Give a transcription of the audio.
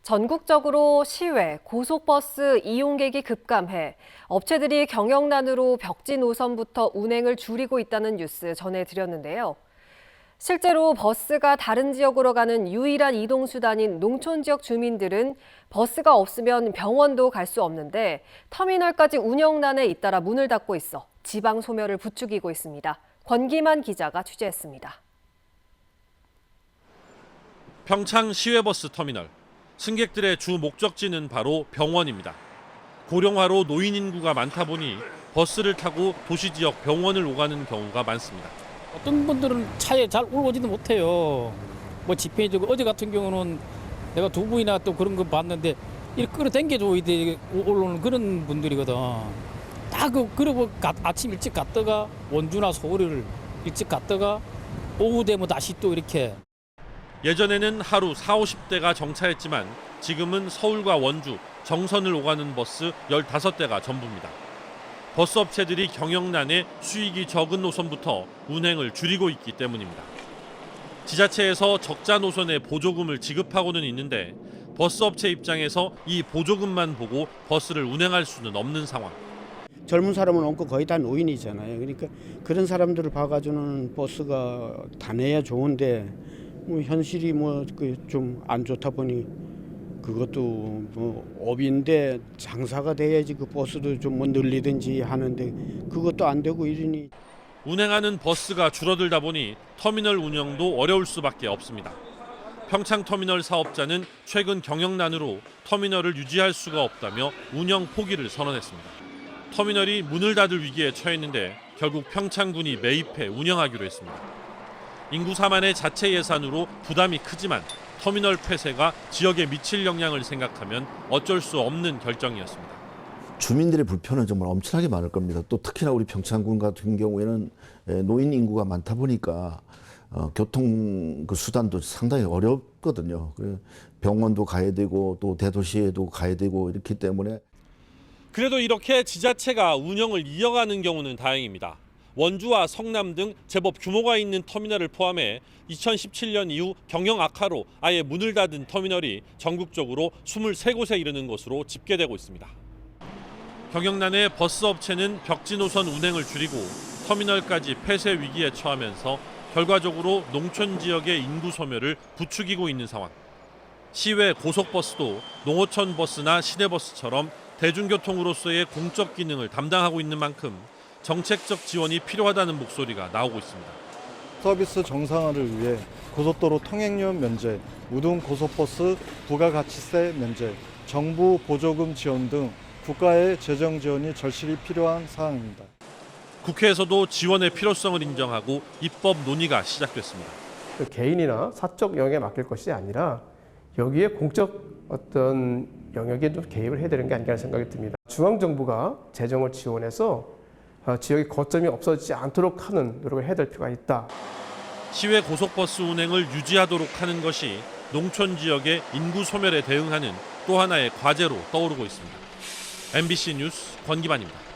전국적으로 시외, 고속버스 이용객이 급감해 업체들이 경영난으로 벽지 노선부터 운행을 줄이고 있다는 뉴스 전해드렸는데요. 실제로 버스가 다른 지역으로 가는 유일한 이동수단인 농촌 지역 주민들은 버스가 없으면 병원도 갈 수 없는데 터미널까지 운영난에 잇따라 문을 닫고 있어 지방 소멸을 부추기고 있습니다. 권기만 기자가 취재했습니다. 평창 시외버스 터미널. 승객들의 주 목적지는 바로 병원입니다. 고령화로 노인 인구가 많다 보니 버스를 타고 도시 지역 병원을 오가는 경우가 많습니다. 어떤 분들은 차에 잘 올라오지도 못해요. 뭐 집회지고 어제 같은 경우는 내가 두 분이나 또 그런 거 봤는데 이렇게 끌어당겨줘야 돼 올라오는 그런 분들이거든. 다 그러고 아침 일찍 갔다가 원주나 서울을 일찍 갔다가 오후 되면 다시 또 이렇게. 예전에는 하루 40~50대가 정차했지만 지금은 서울과 원주, 정선을 오가는 버스 15대가 전부입니다. 버스 업체들이 경영난에 수익이 적은 노선부터 운행을 줄이고 있기 때문입니다. 지자체에서 적자 노선에 보조금을 지급하고는 있는데 버스 업체 입장에서 이 보조금만 보고 버스를 운행할 수는 없는 상황. 젊은 사람은 없고 거의 다 노인이잖아요. 그러니까 그런 사람들을 봐가지고는 버스가 다녀야 좋은데 뭐 현실이 뭐 좀 안 좋다 보니 그것도 뭐 업인데 장사가 돼야지 그 버스도 좀 뭐 늘리든지 하는데 그것도 안 되고 이러니. 운행하는 버스가 줄어들다 보니 터미널 운영도 어려울 수밖에 없습니다. 평창터미널 사업자는 최근 경영난으로 터미널을 유지할 수가 없다며 운영 포기를 선언했습니다. 터미널이 문을 닫을 위기에 처했는데 결국 평창군이 매입해 운영하기로 했습니다. 인구 4만의 자체 예산으로 부담이 크지만 터미널 폐쇄가 지역에 미칠 영향을 생각하면 어쩔 수 없는 결정이었습니다. 주민들의 불편은 정말 엄청나게 많을 겁니다. 또 특히나 우리 평창군 같은 경우에는 노인 인구가 많다 보니까 교통 그 수단도 상당히 어렵거든요. 병원도 가야 되고 또 대도시에도 가야 되고 이렇기 때문에. 그래도 이렇게 지자체가 운영을 이어가는 경우는 다행입니다. 원주와 성남 등 제법 규모가 있는 터미널을 포함해 2017년 이후 경영 악화로 아예 문을 닫은 터미널이 전국적으로 23곳에 이르는 것으로 집계되고 있습니다. 경영난에 버스 업체는 벽지 노선 운행을 줄이고 터미널까지 폐쇄 위기에 처하면서 결과적으로 농촌 지역의 인구 소멸을 부추기고 있는 상황. 시외 고속버스도 농어촌 버스나 시내버스처럼 대중교통으로서의 공적 기능을 담당하고 있는 만큼 정책적 지원이 필요하다는 목소리가 나오고 있습니다. 서비스 정상화를 위해 고속도로 통행료 면제, 우등 고속버스 부가가치세 면제, 정부 보조금 지원 등 국가의 재정 지원이 절실히 필요한 사항입니다. 국회에서도 지원의 필요성을 인정하고 입법 논의가 시작됐습니다. 개인이나 사적 영역에 맡길 것이 아니라 여기에 공적 어떤 영역에 좀 개입을 해야 되는 게 아닌가 생각이 듭니다. 중앙정부가 재정을 지원해서 지역의 거점이 없어지지 않도록 하는 노력을 해야 될 필요가 있다. 시외 고속버스 운행을 유지하도록 하는 것이 농촌 지역의 인구 소멸에 대응하는 또 하나의 과제로 떠오르고 있습니다. MBC 뉴스 권기만입니다.